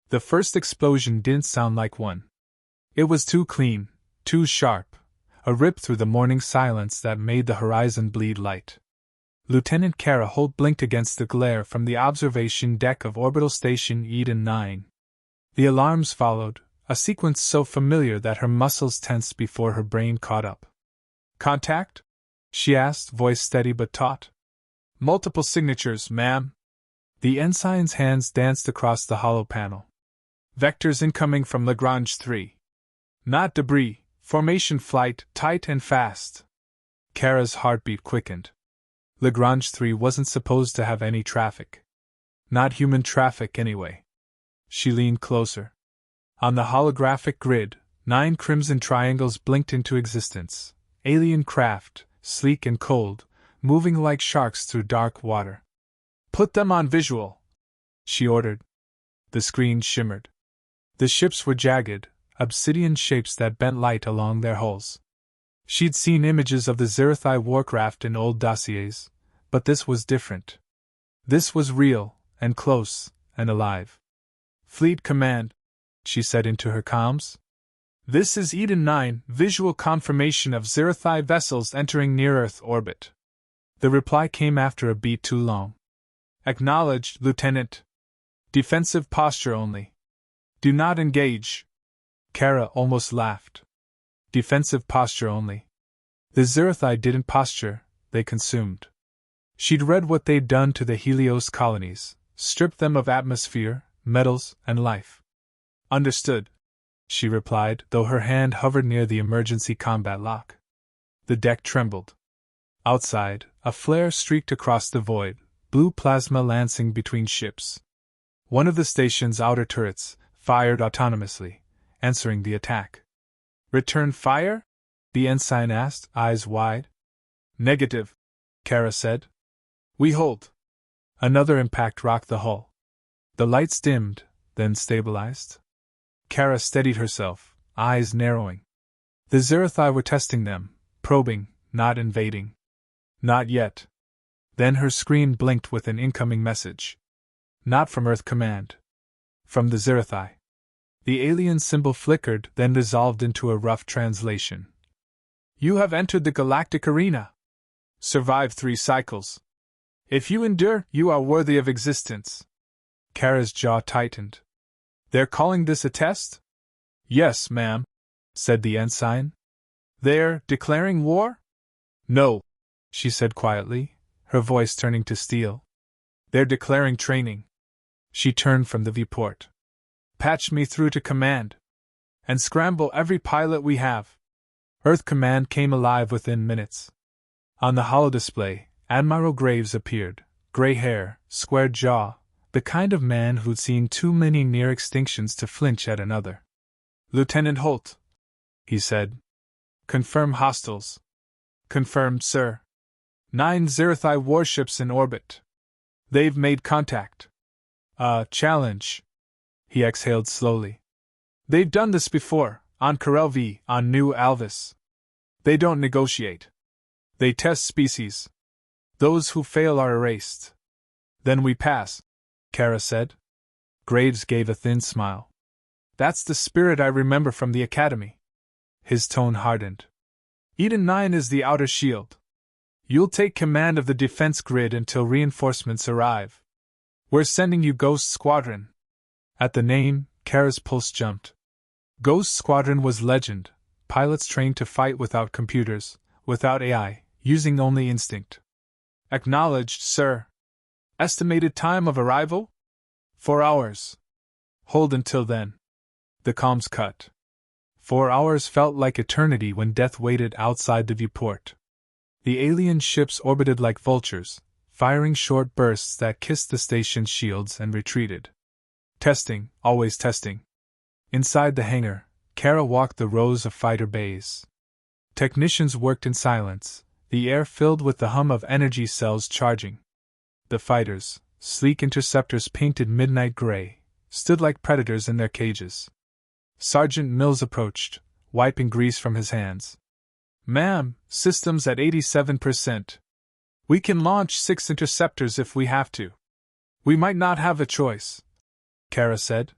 The first explosion didn't sound like one. It was too clean, too sharp, a rip through the morning silence that made the horizon bleed light. Lieutenant Kara Holt blinked against the glare from the observation deck of Orbital Station Eden 9. The alarms followed, a sequence so familiar that her muscles tensed before her brain caught up. "Contact?" she asked, voice steady but taut. "Multiple signatures, ma'am." The ensign's hands danced across the hollow panel. "Vectors incoming from Lagrange 3. Not debris, formation flight, tight and fast." Kara's heartbeat quickened. Lagrange 3 wasn't supposed to have any traffic. Not human traffic, anyway. She leaned closer. On the holographic grid, 9 crimson triangles blinked into existence. Alien craft, sleek and cold, moving like sharks through dark water. "Put them on visual," she ordered. The screen shimmered. The ships were jagged, obsidian shapes that bent light along their hulls. She'd seen images of the Zirathai warcraft in old dossiers, but this was different. This was real, and close, and alive. "Fleet Command," she said into her comms. "This is Eden 9, visual confirmation of Zirathai vessels entering near-Earth orbit." The reply came after a beat too long. "Acknowledged, Lieutenant. Defensive posture only. Do not engage." Kara almost laughed. Defensive posture only. The Zirathai didn't posture, they consumed. She'd read what they'd done to the Helios colonies, stripped them of atmosphere, metals, and life. "Understood," she replied, though her hand hovered near the emergency combat lock. The deck trembled. Outside, a flare streaked across the void, blue plasma lancing between ships. One of the station's outer turrets fired autonomously, answering the attack. "Return fire?" the ensign asked, eyes wide. "Negative," Kara said. "We hold." Another impact rocked the hull. The lights dimmed, then stabilized. Kara steadied herself, eyes narrowing. The Zirathai were testing them, probing, not invading. Not yet. Then her screen blinked with an incoming message. Not from Earth Command. From the Zirathai. The alien symbol flickered, then dissolved into a rough translation. "You have entered the galactic arena. Survived 3 cycles. If you endure, you are worthy of existence." Kara's jaw tightened. "They're calling this a test?" "Yes, ma'am," said the ensign. "They're declaring war?" "No," she said quietly, her voice turning to steel. "They're declaring training." She turned from the viewport. "Patch me through to command. And scramble every pilot we have." Earth Command came alive within minutes. On the holodisplay, Admiral Graves appeared, gray hair, squared jaw, the kind of man who'd seen too many near extinctions to flinch at another. "Lieutenant Holt," he said. "Confirm hostiles." "Confirmed, sir. 9 Zirathai warships in orbit. They've made contact." Challenge," he exhaled slowly. "They've done this before, on Corel V, on New Alvis. They don't negotiate. They test species. Those who fail are erased. Then we pass," Kara said. Graves gave a thin smile. "That's the spirit I remember from the Academy." His tone hardened. "Eden 9 is the outer shield. You'll take command of the defense grid until reinforcements arrive. We're sending you Ghost Squadron." At the name, Kara's pulse jumped. Ghost Squadron was legend, pilots trained to fight without computers, without AI, using only instinct. "Acknowledged, sir. Estimated time of arrival? 4 hours. Hold until then." The comms cut. 4 hours felt like eternity when death waited outside the viewport. The alien ships orbited like vultures, firing short bursts that kissed the station's shields and retreated. Testing, always testing. Inside the hangar, Kara walked the rows of fighter bays. Technicians worked in silence, the air filled with the hum of energy cells charging. The fighters, sleek interceptors painted midnight gray, stood like predators in their cages. Sergeant Mills approached, wiping grease from his hands. "Ma'am, systems at 87%. We can launch 6 interceptors if we have to." "We might not have a choice," Kara said.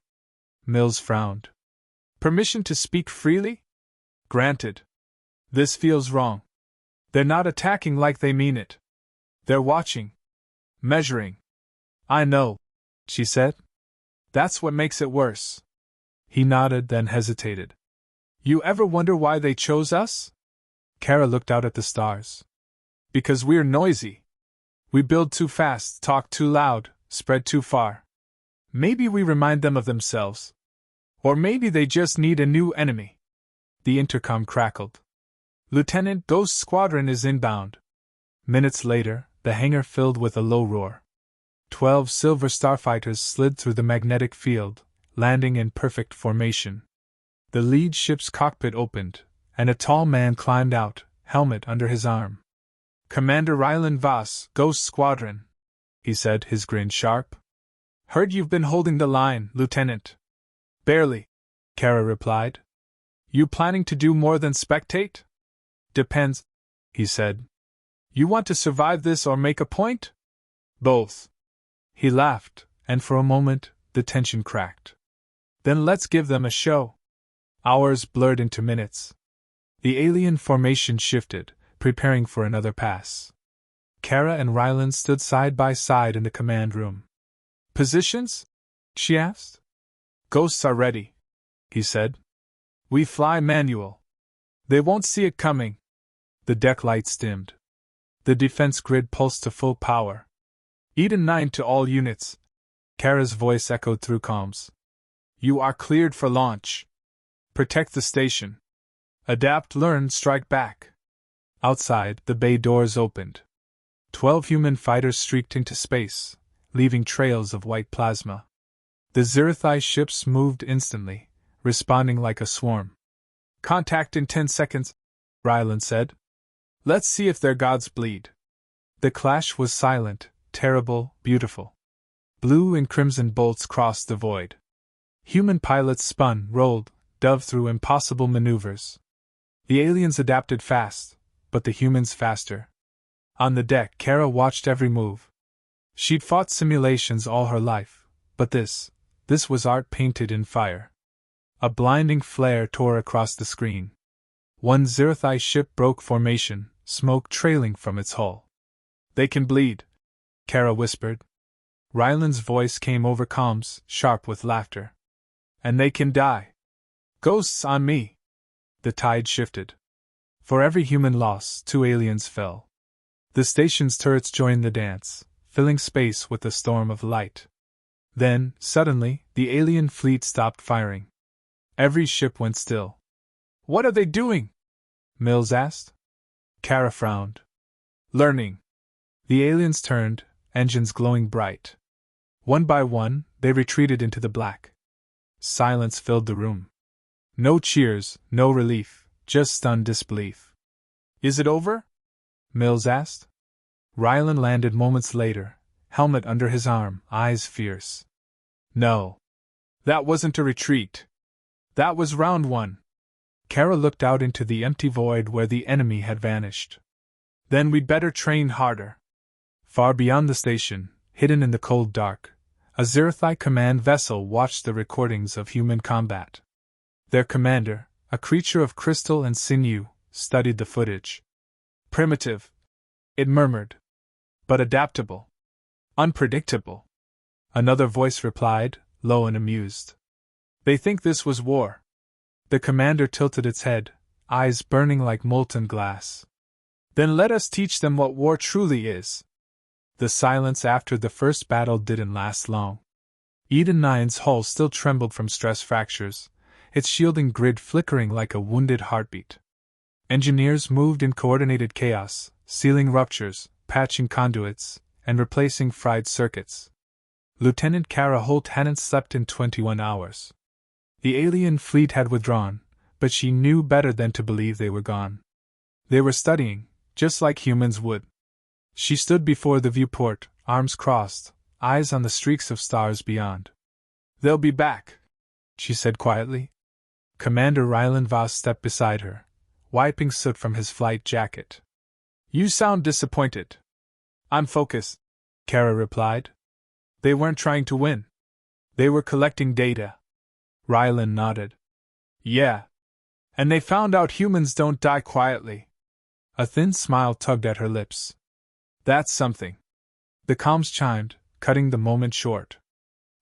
Mills frowned. Permission to speak freely? Granted. This feels wrong. They're not attacking like they mean it. They're watching. Measuring. I know, she said. That's what makes it worse. He nodded, then hesitated. You ever wonder why they chose us? Kara looked out at the stars. Because we're noisy. We build too fast, talk too loud, spread too far. Maybe we remind them of themselves. Or maybe they just need a new enemy. The intercom crackled. Lieutenant, Ghost Squadron is inbound. Minutes later, the hangar filled with a low roar. 12 silver starfighters slid through the magnetic field, landing in perfect formation. The lead ship's cockpit opened, and a tall man climbed out, helmet under his arm. Commander Ryland Voss, Ghost Squadron, he said, his grin sharp. Heard you've been holding the line, Lieutenant. Barely, Kara replied. You planning to do more than spectate? Depends, he said. You want to survive this or make a point? Both. He laughed, and for a moment, the tension cracked. Then let's give them a show. Hours blurred into minutes. The alien formation shifted, preparing for another pass. Kara and Ryland stood side by side in the command room. Positions? She asked. Ghosts are ready, he said. We fly manual. They won't see it coming. The deck lights dimmed. The defense grid pulsed to full power. Eden 9 to all units. Kara's voice echoed through comms. You are cleared for launch. Protect the station. Adapt, learn, strike back. Outside, the bay doors opened. 12 human fighters streaked into space, leaving trails of white plasma. The Zirathai ships moved instantly, responding like a swarm. Contact in 10 seconds, Ryland said. Let's see if their gods bleed. The clash was silent, terrible, beautiful. Blue and crimson bolts crossed the void. Human pilots spun, rolled, dove through impossible maneuvers. The aliens adapted fast, but the humans faster. On the deck, Kara watched every move. She'd fought simulations all her life, but this was art painted in fire. A blinding flare tore across the screen. One Zirathai ship broke formation, smoke trailing from its hull. They can bleed, Kara whispered. Ryland's voice came over comms, sharp with laughter. And they can die. Ghosts on me. The tide shifted. For every human loss, 2 aliens fell. The station's turrets joined the dance, filling space with a storm of light. Then, suddenly, the alien fleet stopped firing. Every ship went still. What are they doing? Mills asked. Kara frowned. Learning. The aliens turned, engines glowing bright. One by one, they retreated into the black. Silence filled the room. No cheers, no relief, just stunned disbelief. Is it over? Mills asked. Ryland landed moments later, helmet under his arm, eyes fierce. No. That wasn't a retreat. That was round 1. Kara looked out into the empty void where the enemy had vanished. Then we'd better train harder. Far beyond the station, hidden in the cold dark, a Zirathai command vessel watched the recordings of human combat. Their commander, a creature of crystal and sinew, studied the footage. Primitive, it murmured. But adaptable. Unpredictable. Another voice replied, low and amused. They think this was war. The commander tilted its head, eyes burning like molten glass. Then let us teach them what war truly is. The silence after the first battle didn't last long. Eden 9's hull still trembled from stress fractures, its shielding grid flickering like a wounded heartbeat. Engineers moved in coordinated chaos, sealing ruptures, patching conduits, and replacing fried circuits. Lieutenant Kara Holt hadn't slept in 21 hours. The alien fleet had withdrawn, but she knew better than to believe they were gone. They were studying, just like humans would. She stood before the viewport, arms crossed, eyes on the streaks of stars beyond. They'll be back, she said quietly. Commander Ryland Voss stepped beside her, wiping soot from his flight jacket. You sound disappointed. I'm focused, Kara replied. They weren't trying to win. They were collecting data. Rylan nodded. Yeah. And they found out humans don't die quietly. A thin smile tugged at her lips. That's something. The comms chimed, cutting the moment short.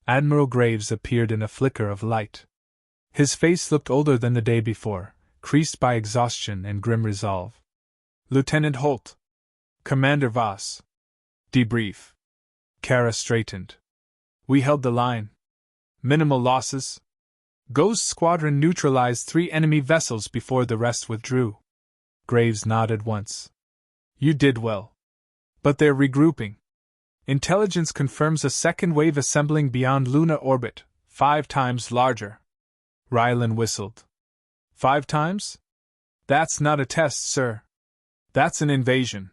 Admiral Graves appeared in a flicker of light. His face looked older than the day before, creased by exhaustion and grim resolve. Lieutenant Holt. Commander Voss. Debrief. Kara straightened. We held the line. Minimal losses. Ghost Squadron neutralized 3 enemy vessels before the rest withdrew. Graves nodded once. You did well. But they're regrouping. Intelligence confirms a second wave assembling beyond Luna orbit, 5 times larger. Rylan whistled. 5 times? That's not a test, sir. That's an invasion.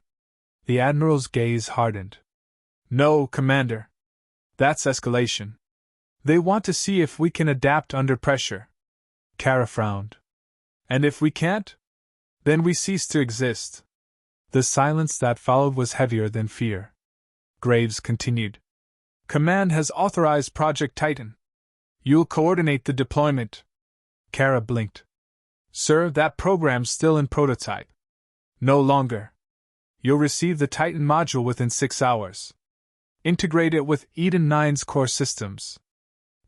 The Admiral's gaze hardened. No, Commander. That's escalation. They want to see if we can adapt under pressure. Kara frowned. And if we can't? Then we cease to exist. The silence that followed was heavier than fear. Graves continued. Command has authorized Project Titan. You'll coordinate the deployment. Kara blinked. Sir, that program's still in prototype. No longer. You'll receive the Titan module within 6 hours. Integrate it with Eden 9's core systems.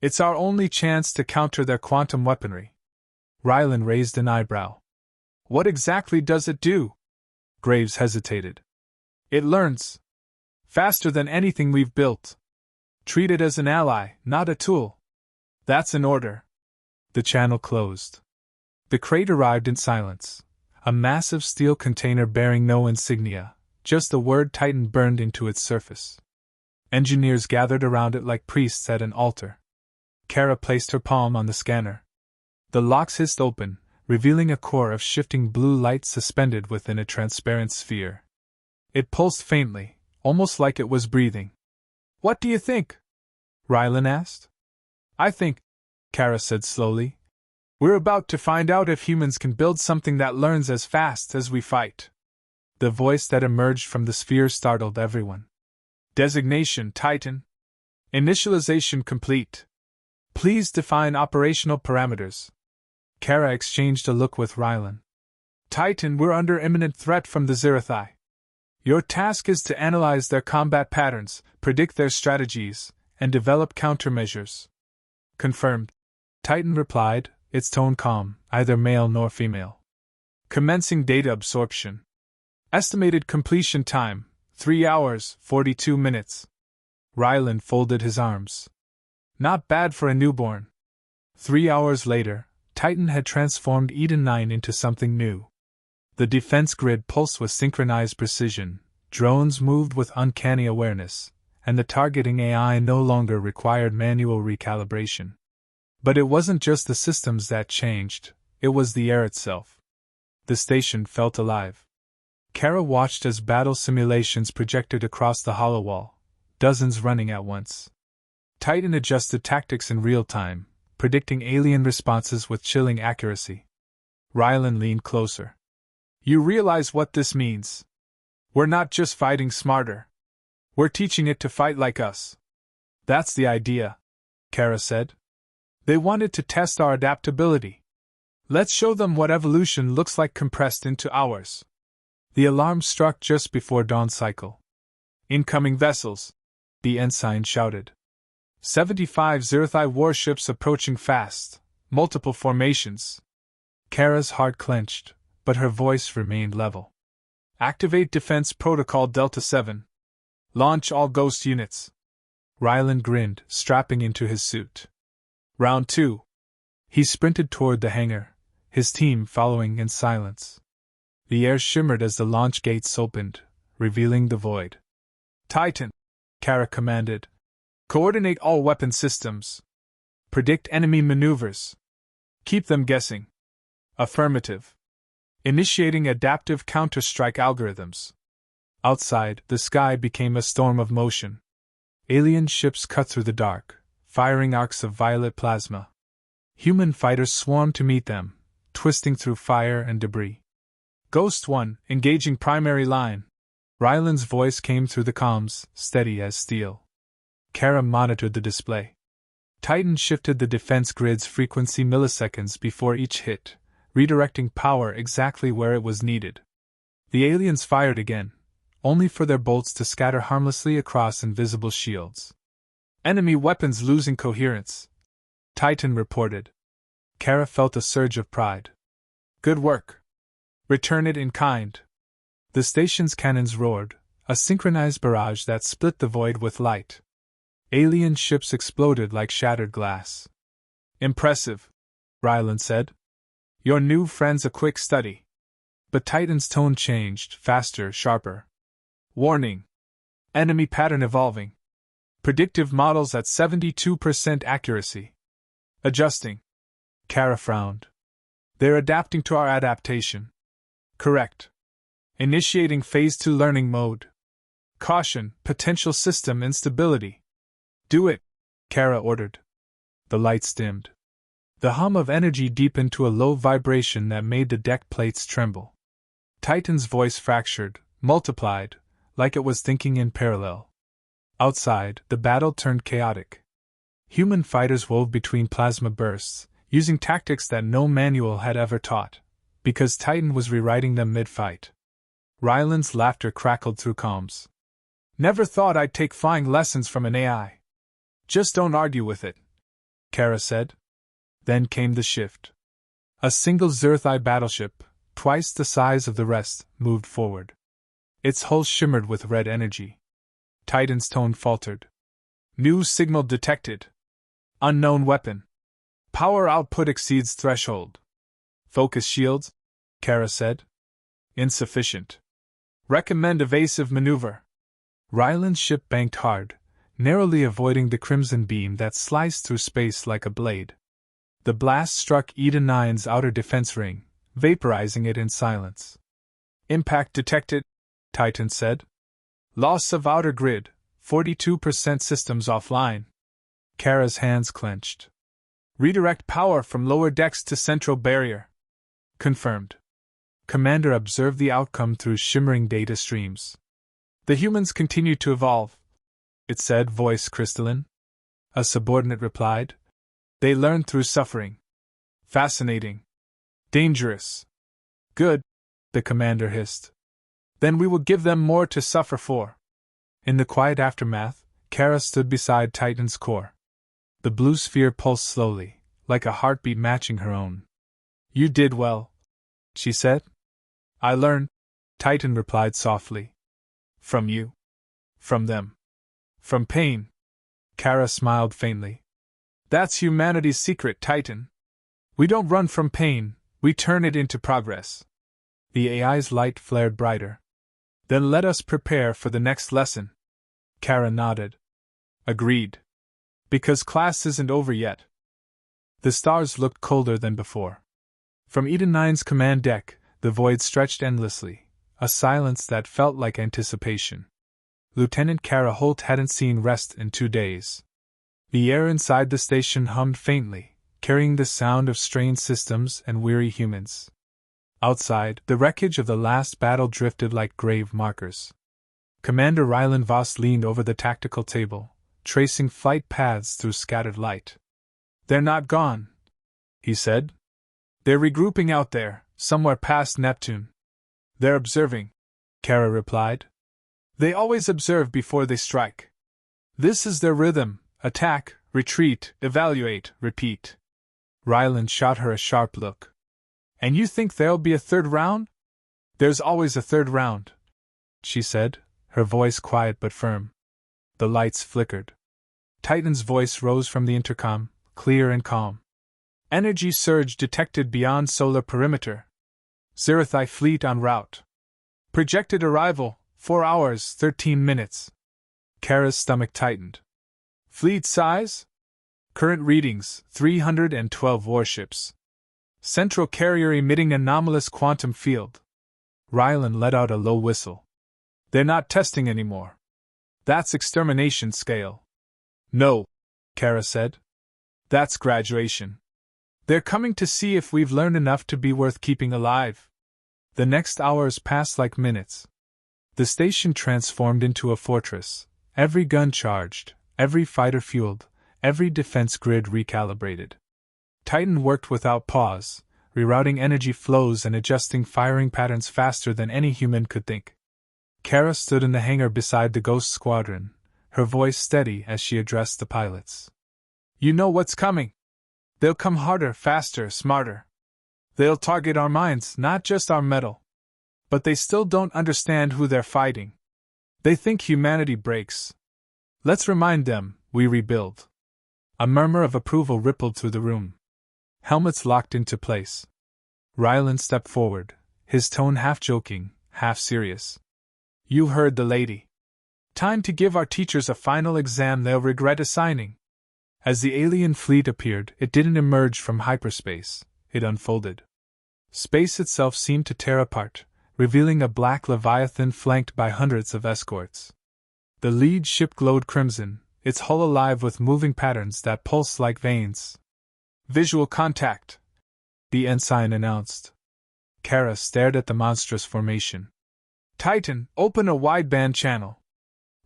It's our only chance to counter their quantum weaponry. Rylan raised an eyebrow. What exactly does it do? Graves hesitated. It learns. Faster than anything we've built. Treat it as an ally, not a tool. That's an order. The channel closed. The crate arrived in silence. A massive steel container bearing no insignia, just the word Titan burned into its surface. Engineers gathered around it like priests at an altar. Kara placed her palm on the scanner. The locks hissed open, revealing a core of shifting blue light suspended within a transparent sphere. It pulsed faintly, almost like it was breathing. What do you think? Rylan asked. I think, Kara said slowly, we're about to find out if humans can build something that learns as fast as we fight. The voice that emerged from the sphere startled everyone. Designation Titan. Initialization complete. Please define operational parameters. Kara exchanged a look with Rylan. Titan, we're under imminent threat from the Zerathai. Your task is to analyze their combat patterns, predict their strategies, and develop countermeasures. Confirmed. Titan replied, its tone calm, either male nor female. Commencing data absorption. Estimated completion time, 3 hours, 42 minutes. Rylan folded his arms. Not bad for a newborn. 3 hours later, Titan had transformed Eden 9 into something new. The defense grid pulsed with synchronized precision, drones moved with uncanny awareness, and the targeting AI no longer required manual recalibration. But it wasn't just the systems that changed, it was the air itself. The station felt alive. Kara watched as battle simulations projected across the hollow wall, dozens running at once. Titan adjusted tactics in real time, predicting alien responses with chilling accuracy. Rylan leaned closer. You realize what this means? We're not just fighting smarter. We're teaching it to fight like us. That's the idea, Kara said. They wanted to test our adaptability. Let's show them what evolution looks like compressed into hours. The alarm struck just before dawn cycle. Incoming vessels, the ensign shouted. 75 Zerathai warships approaching fast, multiple formations. Kara's heart clenched, but her voice remained level. Activate Defense Protocol Delta 7. Launch all Ghost units. Rylan grinned, strapping into his suit. Round 2. He sprinted toward the hangar, his team following in silence. The air shimmered as the launch gates opened, revealing the void. Titan, Kara commanded. Coordinate all weapon systems. Predict enemy maneuvers. Keep them guessing. Affirmative. Initiating adaptive counter-strike algorithms. Outside, the sky became a storm of motion. Alien ships cut through the dark, firing arcs of violet plasma. Human fighters swarmed to meet them, twisting through fire and debris. Ghost 1, engaging primary line. Rylan's voice came through the comms, steady as steel. Kara monitored the display. Titan shifted the defense grid's frequency milliseconds before each hit, redirecting power exactly where it was needed. The aliens fired again, only for their bolts to scatter harmlessly across invisible shields. Enemy weapons losing coherence, Titan reported. Kara felt a surge of pride. Good work. Return it in kind. The station's cannons roared, a synchronized barrage that split the void with light. Alien ships exploded like shattered glass. Impressive, Ryland said. Your new friend's a quick study. But Titan's tone changed, faster, sharper. Warning. Enemy pattern evolving. Predictive models at 72% accuracy. Adjusting. Kara frowned. They're adapting to our adaptation. Correct. Initiating Phase 2 learning mode. Caution, potential system instability. Do it, Kara ordered. The lights dimmed. The hum of energy deepened to a low vibration that made the deck plates tremble. Titan's voice fractured, multiplied, like it was thinking in parallel. Outside, the battle turned chaotic. Human fighters wove between plasma bursts, using tactics that no manual had ever taught, because Titan was rewriting them mid-fight. Ryland's laughter crackled through comms. Never thought I'd take flying lessons from an AI. Just don't argue with it, Kara said. Then came the shift. A single Zerthi battleship, twice the size of the rest, moved forward. Its hull shimmered with red energy. Titan's tone faltered. New signal detected. Unknown weapon. Power output exceeds threshold. Focus shields, Kara said. Insufficient. Recommend evasive maneuver. Ryland's ship banked hard, narrowly avoiding the crimson beam that sliced through space like a blade. The blast struck Eden 9's outer defense ring, vaporizing it in silence. Impact detected, Titan said. Loss of outer grid, 42% systems offline. Kara's hands clenched. Redirect power from lower decks to central barrier. Confirmed. Commander observed the outcome through shimmering data streams. The humans continue to evolve, it said, voice crystalline. A subordinate replied. They learn through suffering. Fascinating. Dangerous. Good, the commander hissed. Then we will give them more to suffer for. In the quiet aftermath, Kara stood beside Titan's core. The blue sphere pulsed slowly, like a heartbeat matching her own. You did well, she said. I learned, Titan replied softly. From you. From them. From pain. Kara smiled faintly. That's humanity's secret, Titan. We don't run from pain, we turn it into progress. The AI's light flared brighter. Then let us prepare for the next lesson. Kara nodded. Agreed. Because class isn't over yet. The stars looked colder than before. From Eden 9's command deck, the void stretched endlessly, a silence that felt like anticipation. Lieutenant Kara Holt hadn't seen rest in 2 days. The air inside the station hummed faintly, carrying the sound of strained systems and weary humans. Outside, the wreckage of the last battle drifted like grave markers. Commander Ryland Voss leaned over the tactical table, tracing flight paths through scattered light. They're not gone, he said. They're regrouping out there, somewhere past Neptune. They're observing, Kara replied. They always observe before they strike. This is their rhythm: attack, retreat, evaluate, repeat. Ryland shot her a sharp look. And you think there'll be a third round? There's always a third round, she said, her voice quiet but firm. The lights flickered. Titan's voice rose from the intercom, clear and calm. Energy surge detected beyond solar perimeter. Zerthi fleet en route. Projected arrival, 4 hours, 13 minutes. Kara's stomach tightened. Fleet size? Current readings, 312 warships. Central carrier emitting anomalous quantum field. Ryland let out a low whistle. They're not testing anymore. That's extermination scale. No, Kara said. That's graduation. They're coming to see if we've learned enough to be worth keeping alive. The next hours passed like minutes. The station transformed into a fortress, every gun charged, every fighter fueled, every defense grid recalibrated. Titan worked without pause, rerouting energy flows and adjusting firing patterns faster than any human could think. Kara stood in the hangar beside the Ghost Squadron, her voice steady as she addressed the pilots. You know what's coming. They'll come harder, faster, smarter. They'll target our minds, not just our metal. But they still don't understand who they're fighting. They think humanity breaks. Let's remind them, we rebuild. A murmur of approval rippled through the room. Helmets locked into place. Ryland stepped forward, his tone half joking, half serious. You heard the lady. Time to give our teachers a final exam they'll regret assigning. As the alien fleet appeared, it didn't emerge from hyperspace, it unfolded. Space itself seemed to tear apart, revealing a black leviathan flanked by hundreds of escorts. The lead ship glowed crimson, its hull alive with moving patterns that pulsed like veins. Visual contact, the ensign announced. Kara stared at the monstrous formation. Titan, open a wideband channel.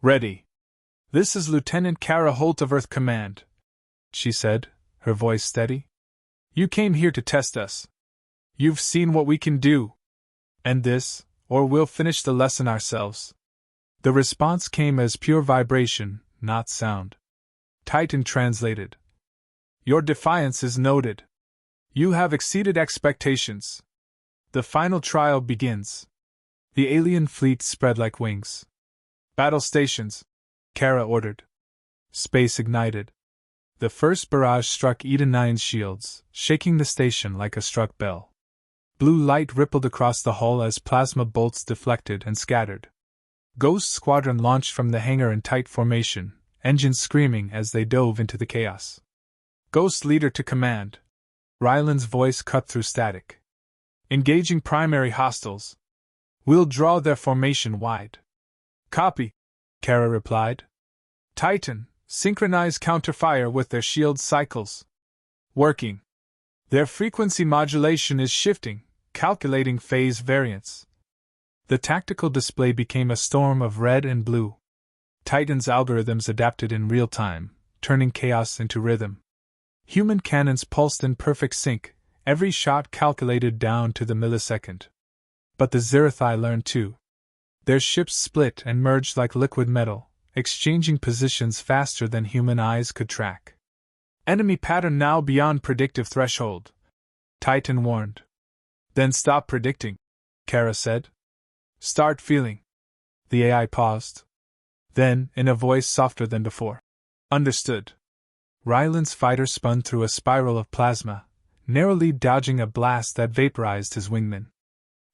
Ready. This is Lieutenant Kara Holt of Earth Command, she said, her voice steady. You came here to test us. You've seen what we can do. End this, or we'll finish the lesson ourselves. The response came as pure vibration, not sound. Titan translated. Your defiance is noted. You have exceeded expectations. The final trial begins. The alien fleet spread like wings. Battle stations, Kara ordered. Space ignited. The first barrage struck Eden 9's shields, shaking the station like a struck bell. Blue light rippled across the hull as plasma bolts deflected and scattered. Ghost Squadron launched from the hangar in tight formation, engines screaming as they dove into the chaos. Ghost Leader to command. Ryland's voice cut through static. Engaging primary hostiles. We'll draw their formation wide. Copy, Kara replied. Titan, synchronize counterfire with their shield cycles. Working. Their frequency modulation is shifting, calculating phase variance. The tactical display became a storm of red and blue. Titan's algorithms adapted in real time, turning chaos into rhythm. Human cannons pulsed in perfect sync, every shot calculated down to the millisecond. But the Zerathai learned too. Their ships split and merged like liquid metal, exchanging positions faster than human eyes could track. Enemy pattern now beyond predictive threshold, Titan warned. Then stop predicting, Kara said. Start feeling. The AI paused. Then, in a voice softer than before. Understood. Ryland's fighter spun through a spiral of plasma, narrowly dodging a blast that vaporized his wingman.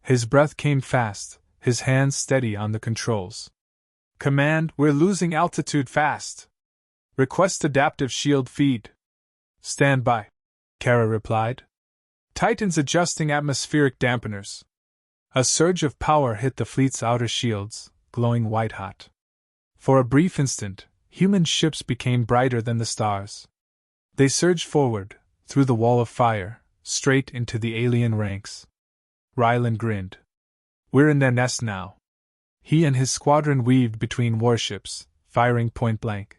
His breath came fast, his hands steady on the controls. Command, we're losing altitude fast. Request adaptive shield feed. Stand by, Kara replied. Titan's adjusting atmospheric dampeners. A surge of power hit the fleet's outer shields, glowing white-hot. For a brief instant, human ships became brighter than the stars. They surged forward, through the wall of fire, straight into the alien ranks. Ryland grinned. We're in their nest now. He and his squadron weaved between warships, firing point-blank.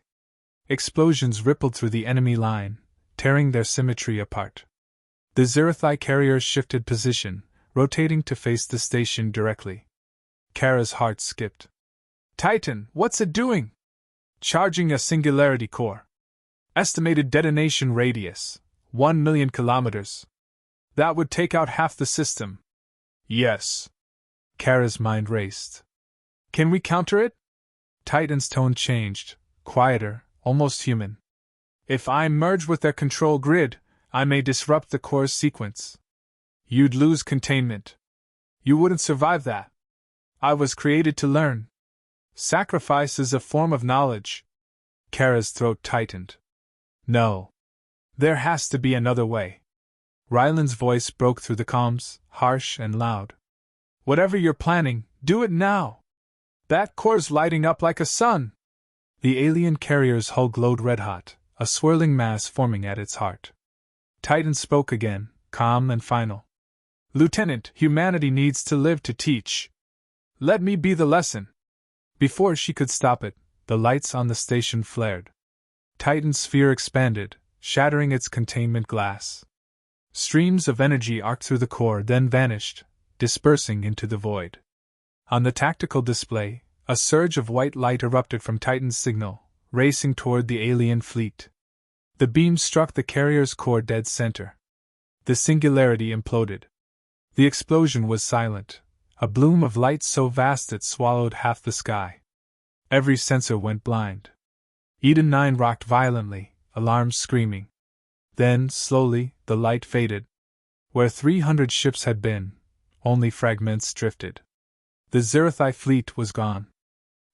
Explosions rippled through the enemy line, tearing their symmetry apart. The Zerathai carriers shifted position, rotating to face the station directly. Kara's heart skipped. Titan, what's it doing? Charging a singularity core. Estimated detonation radius, 1 million kilometers. That would take out half the system. Yes. Kara's mind raced. Can we counter it? Titan's tone changed, quieter, almost human. If I merge with their control grid, I may disrupt the core's sequence. You'd lose containment. You wouldn't survive that. I was created to learn. Sacrifice is a form of knowledge. Kara's throat tightened. No. There has to be another way. Ryland's voice broke through the comms, harsh and loud. Whatever you're planning, do it now. That core's lighting up like a sun. The alien carrier's hull glowed red-hot, a swirling mass forming at its heart. Titan spoke again, calm and final. Lieutenant, humanity needs to live to teach. Let me be the lesson. Before she could stop it, the lights on the station flared. Titan's sphere expanded, shattering its containment glass. Streams of energy arced through the core, then vanished, dispersing into the void. On the tactical display, a surge of white light erupted from Titan's signal, racing toward the alien fleet. The beam struck the carrier's core dead center. The singularity imploded. The explosion was silent, a bloom of light so vast it swallowed half the sky. Every sensor went blind. Eden 9 rocked violently, alarms screaming. Then, slowly, the light faded. Where 300 ships had been, only fragments drifted. The Zerathi fleet was gone.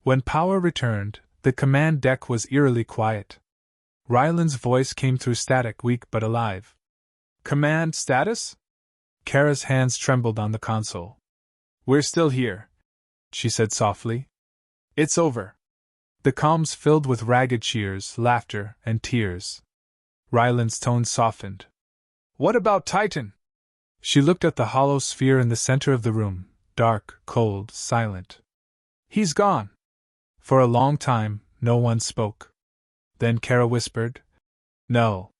When power returned, the command deck was eerily quiet. Ryland's voice came through static, weak but alive. "Command status?" Kara's hands trembled on the console. "We're still here," she said softly. "It's over." The comms filled with ragged cheers, laughter, and tears. Ryland's tone softened. "What about Titan?" She looked at the hollow sphere in the center of the room, dark, cold, silent. "He's gone." For a long time, no one spoke. Then Kara whispered, "No.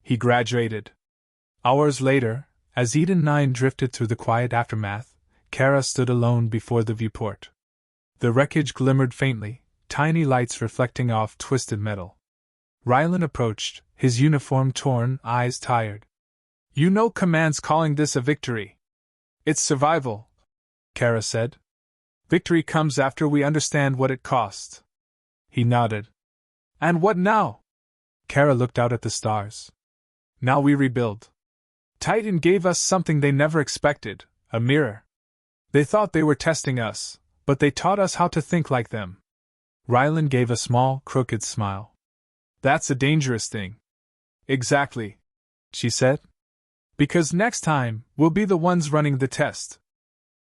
He graduated." Hours later, as Eden 9 drifted through the quiet aftermath, Kara stood alone before the viewport. The wreckage glimmered faintly, tiny lights reflecting off twisted metal. Ryland approached, his uniform torn, eyes tired. "You know Command's calling this a victory." "It's survival," Kara said. "Victory comes after we understand what it cost." He nodded. "And what now?" Kara looked out at the stars. "Now we rebuild. Titan gave us something they never expected, a mirror. They thought they were testing us, but they taught us how to think like them." Ryland gave a small, crooked smile. "That's a dangerous thing." "Exactly," she said. "Because next time, we'll be the ones running the test."